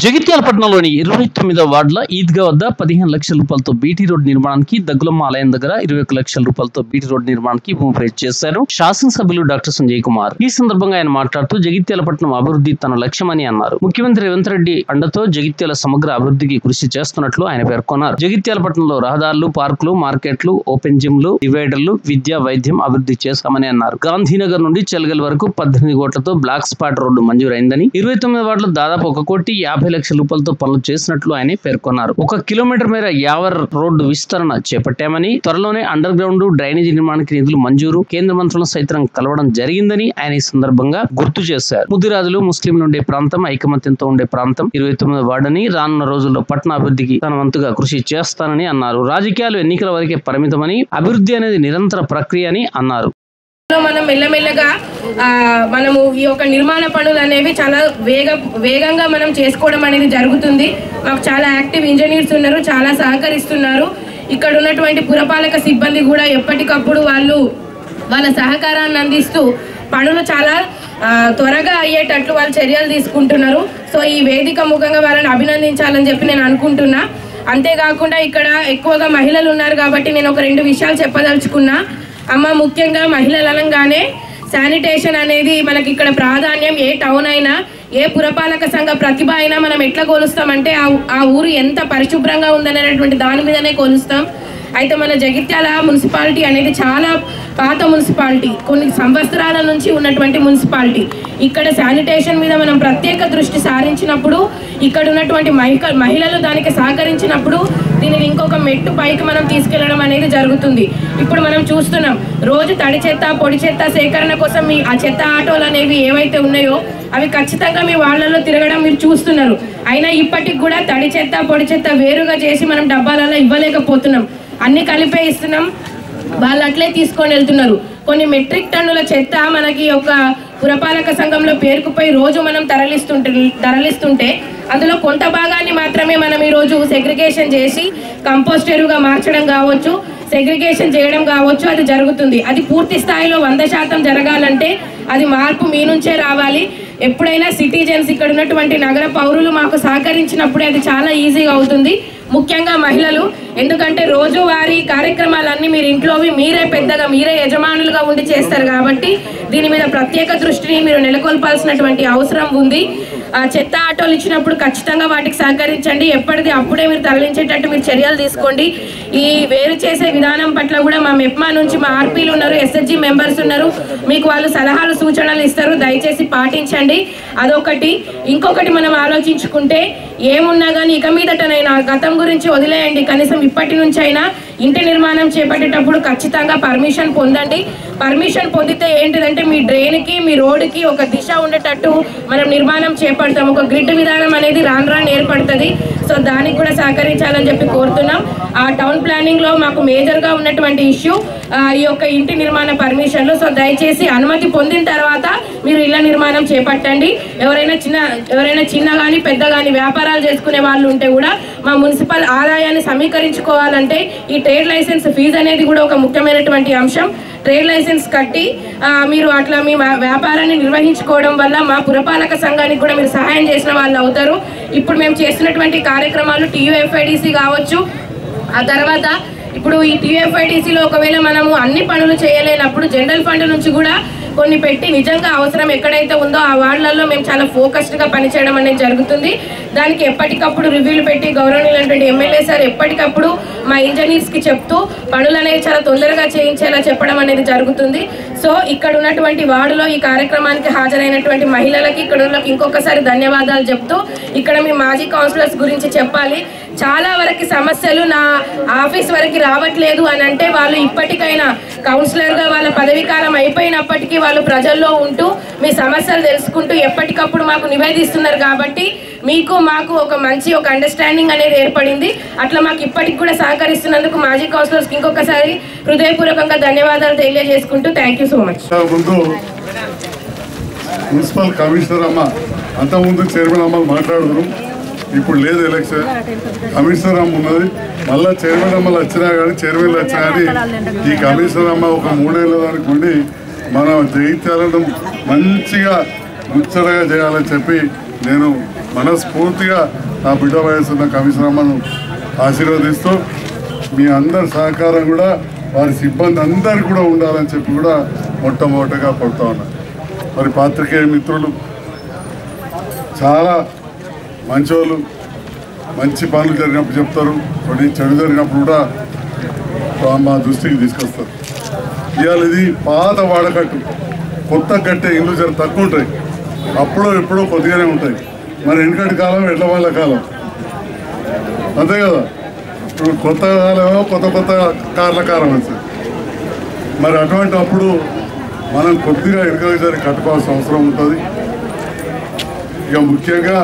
జగిత్యాల పట్టణంలోని 29వ వార్డుల ఈద్గా వద్ద 15 లక్షల రూపాయలతో బీటీ రోడ్ నిర్మాణానికి దగ్గులమ్మ ఆలయం దగ్గర 21 లక్షల రూపాయలతో బీటీ రోడ్ నిర్మాణానికి భూమి పూజ చేశారు శాసనసభ్యులు డాక్టర్ సంజయ్ కుమార్. ఈ సందర్భంగా ఆయన మాట్లాడుతూ జగిత్యాల పట్టణం అభివృద్ధి తన లక్ష్యమని అన్నారు. ముఖ్యమంత్రి రేవంత్ రెడ్డి అండతో జగిత్యాల సమగ్ర అభివృద్ధికి కృషి చేస్తున్నట్లు ఆయన పేర్కొన్నారు. జగిత్యాల పట్టణంలో రహదారులు, పార్కులు, మార్కెట్లు, ఓపెన్ జిమ్లు, డివైడర్లు, విద్య, వైద్యం అభివృద్ధి చేశామని అన్నారు. గాంధీనగర్ నుండి చెల్గల్ వరకు 18 కోట్లతో బ్లాక్ స్పాట్ రోడ్డు మంజూరైందని, 29 వార్డులో దాదాపు 1 కోటి 50 లక్షల రూపాయలతో పనులు చేసినట్లు ఆయన పేర్కొన్నారు. 1 కిలోమీటర్ మేర యావర్ రోడ్డు విస్తరణ చేపట్టామని, త్వరలోనే అండర్ గ్రౌండ్ డ్రైనేజీ నిర్మాణానికి నిధులు మంజూరు, కేంద్ర మంత్రులను సైతం కలవడం జరిగిందని ఆయన ఈ సందర్భంగా గుర్తు చేశారు. ముదిరాజులు, ముస్లింలు ఉండే ప్రాంతం, ఐకమత్యంతో ఉండే ప్రాంతం 29 వార్డుని రానున్న రోజుల్లో పట్టణ అభివృద్ధికి తన వంతుగా కృషి చేస్తానని అన్నారు. రాజకీయాలు ఎన్నికల వరకే పరిమితమని, అభివృద్ధి అనేది నిరంతర ప్రక్రియ అని అన్నారు. మనం మెల్లమెల్లగా మనము ఈ యొక్క నిర్మాణ పనులు అనేవి చాలా వేగంగా మనం చేసుకోవడం అనేది జరుగుతుంది. మాకు చాలా యాక్టివ్ ఇంజనీర్స్ ఉన్నారు, చాలా సహకరిస్తున్నారు. ఇక్కడ ఉన్నటువంటి పురపాలక సిబ్బంది కూడా ఎప్పటికప్పుడు వాళ్ళ సహకారాన్ని అందిస్తూ పనులు చాలా త్వరగా అయ్యేటట్లు వాళ్ళు చర్యలు తీసుకుంటున్నారు. సో ఈ వేదిక ముఖంగా వాళ్ళని అభినందించాలని చెప్పి నేను అనుకుంటున్నా. అంతేకాకుండా ఇక్కడ ఎక్కువగా మహిళలు ఉన్నారు కాబట్టి నేను ఒక 2 విషయాలు చెప్పదలుచుకున్నా. అమ్మ, ముఖ్యంగా మహిళలు అనగానే శానిటేషన్ అనేది మనకి ఇక్కడ ప్రాధాన్యం. ఏ టౌన్ అయినా, ఏ పురపాలక సంఘ ప్రతిభ అయినా మనం ఎట్లా కొలుస్తామంటే ఆ ఊరు ఎంత పరిశుభ్రంగా ఉందనేటువంటి దాని మీదనే కొలుస్తాం. అయితే మన జగిత్యాల మున్సిపాలిటీ అనేది చాలా పాత మున్సిపాలిటీ, కొన్ని సంవత్సరాల నుంచి ఉన్నటువంటి మున్సిపాలిటీ. ఇక్కడ శానిటేషన్ మీద మనం ప్రత్యేక దృష్టి సారించినప్పుడు, ఇక్కడ ఉన్నటువంటి మహిళలు దానికి సహకరించినప్పుడు దీనిని ఇంకొక మెట్టు పైకి మనం తీసుకెళ్లడం అనేది జరుగుతుంది. ఇప్పుడు మనం చూస్తున్నాం, రోజు తడి చెత్త, పొడి చెత్త సేకరణ కోసం ఆ చెత్త ఆటోలు అనేవి ఏవైతే ఉన్నాయో అవి ఖచ్చితంగా మీ వాళ్ళలో తిరగడం మీరు చూస్తున్నారు. అయినా ఇప్పటికి కూడా తడి చెత్త, పొడి చెత్త వేరుగా చేసి మనం డబ్బాలలో ఇవ్వలేకపోతున్నాం. అన్ని కలిపే ఇస్తున్నాం, వాళ్ళు అట్లే తీసుకొని వెళ్తున్నారు. కొన్ని మెట్రిక్ టన్నుల చెత్త మనకి ఒక పురపాలక సంఘంలో పేరుకుపోయి రోజు మనం తరలిస్తుంటే అందులో కొంత భాగాన్ని మాత్రమే మనం ఈరోజు సెగ్రిగేషన్ చేసి కంపోస్ట్ ఎరువుగా మార్చడం కావచ్చు, సెగ్రిగేషన్ చేయడం కావచ్చు, అది జరుగుతుంది. అది పూర్తి స్థాయిలో 100% జరగాలంటే అది మార్పు మీ నుంచే రావాలి. ఎప్పుడైనా సిటిజన్స్, ఇక్కడ ఉన్నటువంటి నగర పౌరులు మాకు సహకరించినప్పుడే అది చాలా ఈజీగా అవుతుంది. ముఖ్యంగా మహిళలు, ఎందుకంటే రోజువారీ కార్యక్రమాలన్నీ మీరు ఇంట్లోవి మీరే యజమానులుగా ఉండి చేస్తారు కాబట్టి దీని మీద ప్రత్యేక దృష్టిని మీరు నెలకొల్పాల్సినటువంటి అవసరం ఉంది. చెత్త ఆటోలు ఇచ్చినప్పుడు ఖచ్చితంగా వాటికి సహకరించండి. ఎప్పటిది అప్పుడే మీరు తరలించేటట్టు మీరు చర్యలు తీసుకోండి. ఈ వేరు చేసే విధానం పట్ల కూడా మా మెప్మా నుంచి మా ఆర్పీలు ఉన్నారు, ఎస్హెచ్జి మెంబర్స్ ఉన్నారు, మీకు వాళ్ళు సలహాలు సూచనలు ఇస్తారు, దయచేసి పాటించండి. అదొకటి. ఇంకొకటి మనం ఆలోచించుకుంటే ఏమున్నా కానీ ఇక మీదటనైనా గతం గురించి వదిలేయండి. కనీసం ఇప్పటి నుంచి అయినా ఇంటి నిర్మాణం చేపట్టేటప్పుడు ఖచ్చితంగా పర్మిషన్ పొందండి. పర్మిషన్ పొందితే ఏంటిదంటే మీ డ్రైన్కి, మీ రోడ్డుకి ఒక దిశ ఉండేటట్టు మనం నిర్మాణం చేపడతాం. ఒక గ్రిడ్ విధానం అనేది రాను ఏర్పడుతుంది. సో దానికి కూడా సహకరించాలని చెప్పి కోరుతున్నాం. ఆ టౌన్ ప్లానింగ్లో మాకు మేజర్గా ఉన్నటువంటి ఇష్యూ ఈ యొక్క ఇంటి నిర్మాణ పర్మిషన్లు. సో దయచేసి అనుమతి పొందిన తర్వాత మీరు ఇళ్ల నిర్మాణం చేపట్టండి. ఎవరైనా చిన్న కానీ పెద్ద కానీ వ్యాపారాలు చేసుకునే వాళ్ళు ఉంటే కూడా మా మున్సిపల్ ఆదాయాన్ని సమీకరించుకోవాలంటే ఈ ట్రేడ్ లైసెన్స్ ఫీజు అనేది కూడా ఒక ముఖ్యమైనటువంటి అంశం. ట్రేడ్ లైసెన్స్ కట్టి మీరు అట్లా మీ వ్యాపారాన్ని నిర్వహించుకోవడం వల్ల మా పురపాలక సంఘానికి కూడా మీరు సహాయం చేసిన వాళ్ళు అవుతారు. ఇప్పుడు మేము చేస్తున్నటువంటి కార్యక్రమాలు TUFIDC కావచ్చు, ఆ తర్వాత ఇప్పుడు ఈ TUFIDCలో ఒకవేళ మనము అన్ని పనులు చేయలేనప్పుడు జనరల్ ఫండ్ నుంచి కూడా కొన్ని పెట్టి నిజంగా అవసరం ఎక్కడైతే ఉందో ఆ వార్డులలో మేము చాలా ఫోకస్డ్గా పనిచేయడం అనేది జరుగుతుంది. దానికి ఎప్పటికప్పుడు రివ్యూలు పెట్టి గౌరవనీయులైనటువంటి ఎమ్మెల్యే సార్ ఎప్పటికప్పుడు మా ఇంజనీర్స్కి చెప్తూ పనులు అనేవి చాలా తొందరగా చేయించేలా చెప్పడం అనేది జరుగుతుంది. సో ఇక్కడ ఉన్నటువంటి వార్డులో ఈ కార్యక్రమానికి హాజరైనటువంటి మహిళలకి, ఇక్కడ ఉన్నకి ఇంకొకసారి ధన్యవాదాలు చెప్తూ, ఇక్కడ మీ మాజీ కౌన్సిలర్స్ గురించి చెప్పాలి. చాలా వరకు సమస్యలు నా ఆఫీస్ వరకు రావట్లేదు అని అంటే వాళ్ళు ఇప్పటికైనా కౌన్సిలర్గా వాళ్ళ పదవీ కాలం అయిపోయినప్పటికీ వాళ్ళు ప్రజల్లో ఉంటూ మీ సమస్యలు తెలుసుకుంటూ ఎప్పటికప్పుడు మాకు నివేదిస్తున్నారు. కాబట్టి మీకు మాకు ఒక అండర్స్టాండింగ్ అనేది ఏర్పడింది. అట్లా మాకు ఇప్పటికి కూడా సహకరిస్తున్నందుకు మాజీ కౌన్సిలర్స్కి ఇంకొకసారి హృదయపూర్వకంగా ధన్యవాదాలు తెలియజేసుకుంటూ thank you so much. Municipal commissioner అమ్మ అంతకుముందు చైర్మన్ అమ్మ మాట్లాడుతున్నాం, ఇప్పుడు లేదు ఎలక్షన్. కమిషనర్ అమ్మ ఉన్నది, మళ్ళీ చైర్మన్ అమ్మలు వచ్చినా కానీ చైర్మన్లు వచ్చినా కానీ ఈ కమిషనర్ అమ్మ ఒక 3 ఏళ్ళ దానికి ఉండి మన జగిత్యాలను మంచిగా ముచ్చటగా చేయాలని చెప్పి నేను మనస్ఫూర్తిగా నా బిడ్డ వయసున్న కమిషనమ్మను ఆశీర్వదిస్తూ మీ అందరి సహకారం కూడా వారి సిబ్బంది అందరికీ కూడా ఉండాలని చెప్పి కూడా మొట్టమొదటిగా కొడుతూ ఉన్నా. మరి పాత్రికేయ మిత్రులు చాలా మంచోళ్ళు, మంచి పనులు జరిగినప్పుడు చెప్తారు, కొన్ని చెడు జరిగినప్పుడు కూడా మా దృష్టికి తీసుకొస్తారు. ఇవాళ ఇది పాత వాడకట్టు, కొత్త కట్టే ఇల్లు జర తక్కువ ఉంటాయి, అప్పుడో ఎప్పుడో కొద్దిగానే ఉంటాయి. మరి వెనకటి కాలం ఎడ్ల వాళ్ళ కాలం అంతే కదా. ఇప్పుడు కొత్త కాలమేమో కొత్త కొత్త కార్ల కాలం వచ్చింది. మరి అటువంటి అప్పుడు మనం కొద్దిగా వెనక జరి కట్టుకోవాల్సిన అవసరం ఉంటుంది. ఇక ముఖ్యంగా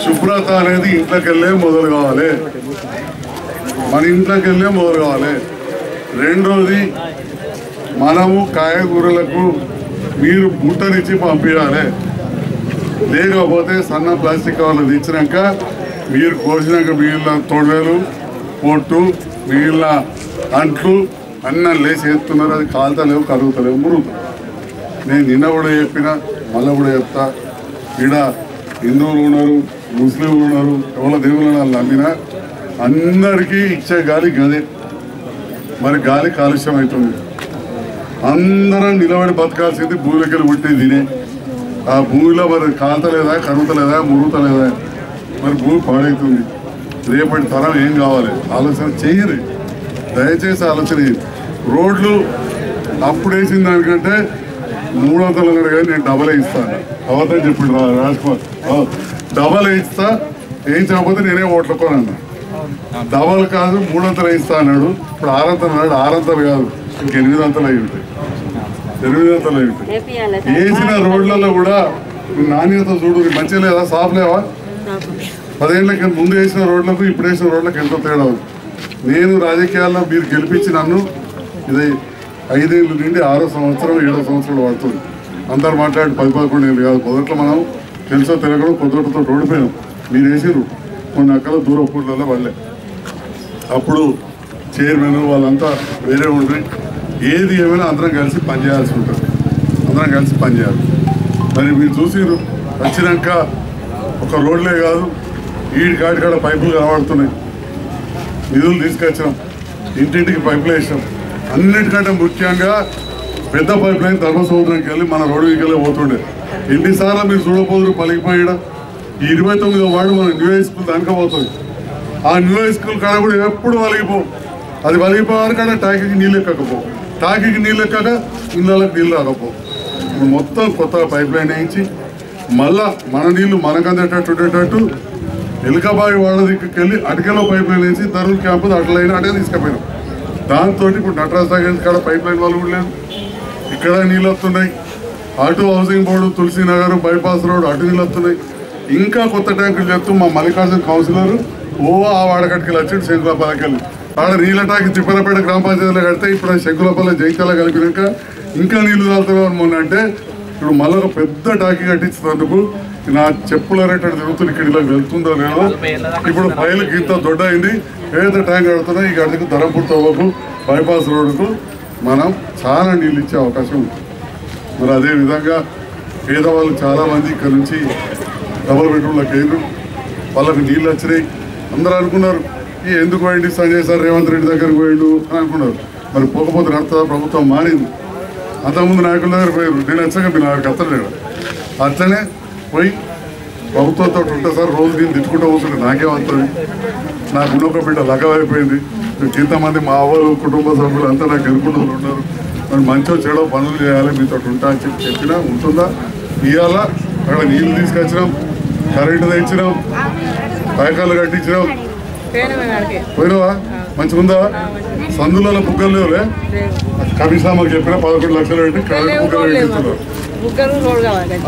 శుభ్రత అనేది ఇంట్లోకి వెళ్ళే మొదలు కావాలి, మన ఇంట్లోకి వెళ్ళే మొదలు కావాలి. రెండోది, మనము కాయగూరలకు మీరు బుట్టనిచ్చి పంపించాలి. లేకపోతే సన్న ప్లాస్టిక్ కవర్లు తెచ్చినాక మీరు కోసినాక మిగిలిన తొడలు, పొట్టు, మిగిలిన అంట్లు అన్నం లేచి ఎత్తున్నారు. అది కాలుతలేవు, కరుగుతలేవు, మురుగుతాయి. నేను నిన్న కూడా చెప్పిన, మళ్ళీ కూడా చెప్తా. ఈడ హిందువులు ఉన్నారు, ముస్లింలు ఉన్నారు, ఎవరి దేవుళ్ళని నమ్మినా అందరికీ ఇచ్చే గాలి గదే. మరి గాలి కాలుష్యం అవుతుంది. అందరం నిలబడి బతకాల్సింది భూమికి పుట్టే తినే. ఆ భూమిలో మరి కాలుతలేదా, కరుగుతలేదా, మురుగుతలేదా, మరి భూమి పాడవుతుంది. రేపటి తరం ఏం కావాలి ఆలోచన చేయరు, దయచేసి ఆలోచన చేయండి. రోడ్లు అప్పుడు వేసిన దానికంటే 300 కానీ నేను డబల్ ఇస్తాను. అవద్దని చెప్పిండు రాజ్కుమార్, డబల్ ఇస్తా, వేయించకపోతే నేనే ఓట్ల కొనన్నా. డబల్ కాదు 300 ఇస్తా అన్నాడు. ఇప్పుడు 600 అన్నాడు. 600 కాదు, ఇంక 800 అయి ఉంటాయి, 800 అయి ఉంటాయి. వేసిన రోడ్లలో కూడా నాణ్యత చూడు, మంచిగా లేదా, సాఫ్ లేవా? 10 ఏళ్ళకి ముందు వేసిన రోడ్లకు ఇప్పుడు వేసిన రోడ్లకు ఎంతో తేడా ఉంది. నేను రాజకీయాల్లో మీరు గెలిపించి నన్ను ఇది 5 ఏళ్ళు నుండి 6వ సంవత్సరం 7వ సంవత్సరం పడుతుంది. అందరు మాట్లాడి 10-11 ఏళ్ళు కాదు. మొదట్లో మనం తెలుసో తెలియకుండా కొద్దితో ఓడిపోయాం. మీరు వేసిరు కొన్ని అక్కడ దూర పూర్లలో వాళ్ళే. అప్పుడు చైర్మన్ వాళ్ళంతా వేరే ఉండి ఏది ఏమైనా అందరం కలిసి పనిచేయాల్సి ఉంటుంది, అందరం కలిసి పనిచేయాలి. మరి మీరు చూసిరు వచ్చినాక ఒక రోడ్లే కాదు, ఈ కాటికాడ పైపులు కనబడుతున్నాయి, నిధులు తీసుకొచ్చినాం, ఇంటింటికి పైపులు వేసినాం. అన్నిటికంటే ముఖ్యంగా పెద్ద పైప్ లైన్ ధర్మసముద్రంకి వెళ్ళి మన రోడ్డు వీకెళ్ళి పోతుండే. ఎన్నిసార్లు మీరు చూడపోదురు పలికిపోయడం. ఈ 29వ వార్డు మన న్యూ హై స్కూల్ దానికపోతుంది. ఆ న్యూ హై స్కూల్ కాడ కూడా ఎప్పుడు వలిగిపో, అది వలిగిపోవాలి కాడ టాకీకి నీళ్ళు ఎక్కకపో, టాకీకి నీళ్ళు ఎక్కక ఇళ్ళకి నీళ్ళు రాకపో. ఇప్పుడు మొత్తం కొత్తగా పైప్ లైన్ వేయించి మళ్ళా మన నీళ్లు మనకు అందేటట్టు ఉండేటట్టు ఎలుకబాయి వాళ్ళ దగ్గరికి వెళ్ళి అటుకెలో పైప్ లైన్ వేసి ధరూర్ క్యాంపు అట్లయినా అటే తీసుకుపోయినాం. దాంతో ఇప్పుడు నటరాజ్ సాగర్ కాడ పైప్ లైన్ వాళ్ళు కూడా లేదు, ఇక్కడ నీళ్ళు వస్తున్నాయి. అటు హౌసింగ్ బోర్డు, తులసి నగర్, బైపాస్ రోడ్ అటు నీళ్ళు వస్తున్నాయి. ఇంకా కొత్త ట్యాంకులు చెప్తూ మా మల్లికార్జున కౌన్సిలర్ ఆ వాడకట్టుకెళ్ళి వచ్చి శంకులపల్లకెళ్ళి ఆడ నీళ్ళ ట్యాంక్ తిప్పలపేట గ్రామ పంచాయతీలో కడితే ఇప్పుడు శంకులపల్లి జైత్యాల కలిపినాక ఇంకా నీళ్లు తాగుతున్నాం మొన్న. అంటే ఇప్పుడు మళ్ళీ ఒక పెద్ద టాకీ కట్టించినందుకు నా చెప్పుల రేటు తిరుగుతుంది, ఇక్కడ ఇలా వెళ్తుందో లేదో. ఇప్పుడు పైలకి ఇంత దొడ్డ అయింది, ఏదైతే ట్యాంక్ కడుతున్నా ఈ గడికి ధరంపూర్ తవ్వకు బైపాస్ రోడ్డుకు మనం చాలా నీళ్ళు ఇచ్చే అవకాశం ఉంది. మరి అదేవిధంగా పేదవాళ్ళు చాలామంది ఇక్కడ నుంచి డబల్ బెడ్రూమ్లకు వెళ్ళరు, వాళ్ళకి నీళ్ళు వచ్చినాయి. అందరూ అనుకున్నారు ఎందుకు పోయింది సంజయ్ సార్ రేవంత్ రెడ్డి దగ్గరకు పోయిండు అని అనుకున్నారు. మరి పోకపోతే నడుతుందా? ప్రభుత్వం మారింది. అంతకుముందు నాయకుల దగ్గర పోయారు, నేను వచ్చాక మీ నాయకు అత్తలేడు. అట్లనే పోయి ప్రభుత్వంతో ఉంటే సార్ రోజు నేను తిట్టుకుంటూ పోతుంటే నాకేమవుతుంది, నాకు ఉన్నొక బిడ్డ లగవైపోయింది, ఇంతమంది మా అవ్వలు కుటుంబ సభ్యులు అంతా నాకు ఎదుర్కొంటూ ఉన్నారు, మరి మంచో చెడో పనులు చేయాలి మీతో ఉంటా అని చెప్పినా ఉంటుందా? ఇవాళ అక్కడ నీళ్ళు తీసుకొచ్చినాం, కరెంటు తెచ్చినాం, పైకాలు కట్టించినాం. పోయినావా? మంచిగా ఉందా? సందులలో బుగ్గలు లేవులే, కమిషనర్కి చెప్పినా 11 లక్షలు పెట్టి బుగ్గలు పెట్టిస్తున్నారు.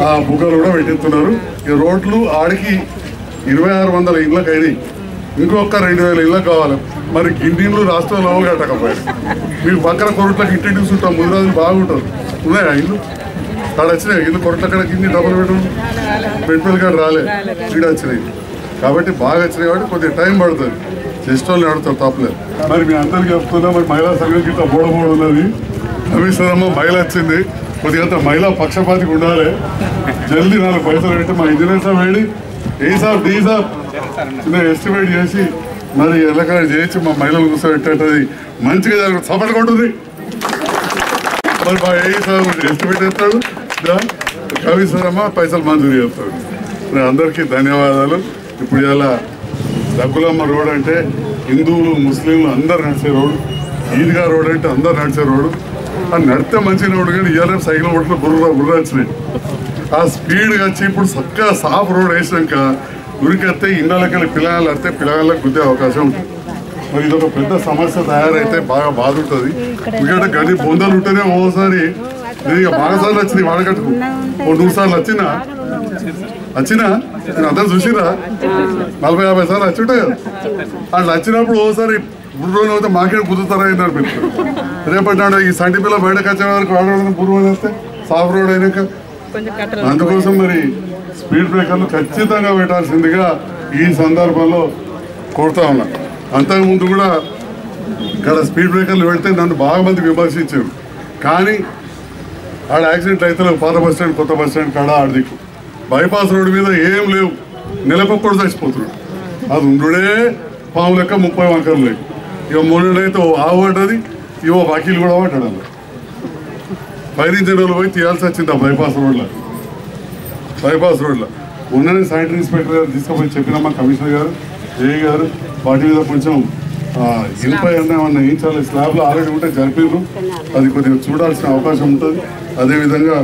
ఆ బుగ్గలు కూడా పెట్టిస్తున్నారు. ఈ రోడ్లు ఆడికి 2600 ఇళ్ళకి అయినాయి, ఇంకొక 2000 ఇళ్ళకి కావాలి. మరి ఇంటిండ్లు రాష్ట్రంలో కట్టకపోయారు. మీకు పక్కన కొరట్లకి ఇంటింటికి చుట్టాం, ముందు రోజులు బాగుంటుంది. ఉన్నాయా ఇల్లు? అక్కడ వచ్చినాయి ఇల్లు, కొరట్ల కాడ కింది డబ్బులు పెట్టుబడి కాడ రాలే, ఇక్కడ వచ్చినాయి. కాబట్టి బాగా వచ్చినాయి కాబట్టి కొద్దిగా టైం పడుతుంది, జస్ట్ వాళ్ళు ఆడుతారు తప్పలేదు. మరి మీ అందరికీ చెప్తున్నా, మరి మహిళా సంఘంకి ఇట్లా బోడబోడు ఉన్నది. కమిషనరమ్మ మహిళ వచ్చింది, కొద్దిగా మహిళా పక్షపాతికి ఉండాలి. జల్దీ 4 పైసలు పెట్టి మా ఇంజనీర్స్ వేడి ఏ సాబ్ డి సాబ్ చిన్న ఎస్టిమేట్ చేసి మరి ఎల్లకాడ చేయించి మా మహిళలు కూర్చోబెట్టేది మంచిగా జరుగుతుంది. సపోర్ట్ కొట్టుంది మరి మా ఏ సాబ్ ఎస్టిమేట్ చేస్తాడు, కమిషనర్ పైసలు మంజూరు చేస్తాడు. అందరికీ ధన్యవాదాలు. ఇప్పుడు ఇలా దగ్గులమ్మ రోడ్ అంటే హిందువులు ముస్లింలు అందరు నడిచే రోడ్డు, ఈద్గా రోడ్ అంటే అందరు నడిచే రోడ్డు. అది నడితే మంచి రోడ్డు, కానీ ఇవాళ సైకిల్ ఓట్లు బుర్ర వచ్చినాయి. ఆ స్పీడ్గా వచ్చి ఇప్పుడు చక్కగా సాఫ్ రోడ్ వేసినాక ఉరికెత్తే ఇళ్ళకెళ్ళి పిల్లగాళ్ళు వస్తే పిల్లగాళ్ళకి గుద్దే అవకాశం ఉంటుంది. మరి ఇదొక పెద్ద సమస్య తయారైతే బాగా బాధ ఉంటుంది. ఎందుకంటే గది బొందలు ఉంటేనే ఓసారి నేను బాగా సార్లు వచ్చింది వాడకట్టుకు 2 సార్లు వచ్చినా నేను అందరూ చూసిరా 40-50 సార్లు వచ్చి ఉంటాయి కదా. అట్లా వచ్చినప్పుడు ఓసారి బుర్రోని అయితే మాకే గుద్దుతారా అయిందని పెడతారు. రేపటి ఈ సంటి పిల్ల బయటకు వచ్చే వరకు వాడడం బుర్రోని వస్తే సాఫ్ రోడ్ అయినాక. అందుకోసం మరి స్పీడ్ బ్రేకర్లు ఖచ్చితంగా పెట్టాల్సిందిగా ఈ సందర్భంలో కోరుతా ఉన్నా. అంతకుముందు కూడా ఇక్కడ స్పీడ్ బ్రేకర్లు పెడితే నన్ను బాగా మంది విమర్శించారు. కానీ ఆడ యాక్సిడెంట్ అయితే పాత బస్ స్టాండ్ కొత్త బస్ స్టాండ్ కాడ ఆడదిక్కు బైపాస్ రోడ్డు మీద ఏం లేవు, నెలకొక్కడు చచ్చిపోతున్నాడు. అది ఉండుడే పాము లెక్క 30 వంకర్లు లేవు. ఇక మొన్నడైతే ఆవు పడ్డది, ఇవో బాకీలు కూడా పడ్డాడు. ఫైర్ ఇంజనీర్లు పోయి తీయాల్సి వచ్చింది ఆ బైపాస్ రోడ్లో. ఉన్ననే శానిటరీ ఇన్స్పెక్టర్ గారు తీసుకుపోయి చెప్పినమ్మా కమిషనర్ గారు, ఏఈ గారు వాటి మీద కొంచెం ఇనుప ఏమన్నా వేయించాలి, స్లాబ్లో ఆల్రెడీ ఉంటే జరిపిండ్రు, అది కొద్దిగా చూడాల్సిన అవకాశం ఉంటుంది. అదేవిధంగా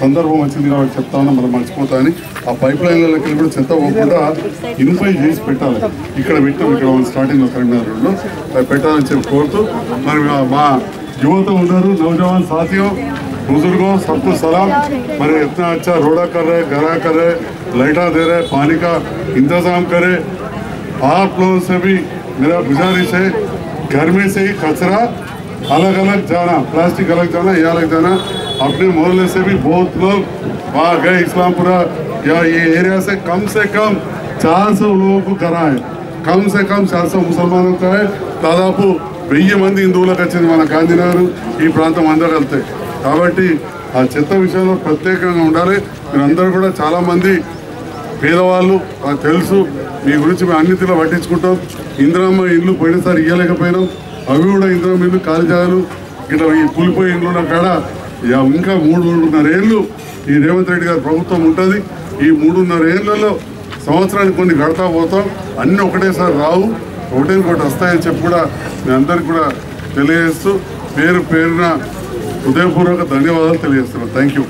సందర్భం వచ్చింది కాబట్టి చెప్తా ఉన్నా, మనం మర్చిపోతా అని ఆ పైప్ లైన్లకి కూడా చెత్త పోకుండా ఇనుపై చేసి పెట్టాలి. ఇక్కడ పెట్టాం, ఇక్కడ స్టార్టింగ్లో కరీంనగర్ రోడ్లో అది పెట్టాలని చెప్పి కోరుతూ మరి మా युवत उन्नारू नौजवान साथियों बुजुर्गों सबको सलाम। मेरे इतना अच्छा रोड़ा कर रहे, गरा कर रहे, लाइटा दे रहे, पानी का इंतजाम करे। आप लोगों से भी मेरा गुजारिश है, घर में से ही कचरा अलग अलग जाना, प्लास्टिक अलग जाना, ये अलग जाना। अपने मोहल्ले से भी बहुत लोग वहाँ गए, इस्लामपुरा या ये एरिया से कम 400 लोगों को करा है, कम से कम 400 मुसलमानों का है। दादापू 1000 మంది హిందువులకు వచ్చింది మన గాంధీనగర్ ఈ ప్రాంతం అందరూ వెళ్తే. కాబట్టి ఆ చెత్త విషయంలో ప్రత్యేకంగా ఉండాలి. మీరందరూ కూడా చాలామంది పేదవాళ్ళు తెలుసు, మీ గురించి మేము అన్నిటిలో పట్టించుకుంటాం. ఇందిరమ్మ ఇల్లు పోయినసారి ఇవ్వలేకపోయినాం, అవి కూడా ఇందిరమ్మ ఇల్లు ఖాళీ జాగాలు ఇట్లా ఈ కూలిపోయి ఇల్లు ఉన్న కాడ ఇంకా 3.5 ఏళ్ళు ఈ రేవంత్ రెడ్డి గారి ప్రభుత్వం ఉంటుంది. ఈ 3.5 ఏళ్లలో సంవత్సరానికి కొన్ని కడతా పోతాం, అన్నీ ఒకటేసారి రావు, ఒకటి వస్తాయని చెప్పి కూడా మీ అందరికి కూడా తెలియజేస్తూ పేరున హృదయపూర్వక ధన్యవాదాలు తెలియజేస్తున్నాను. Thank you.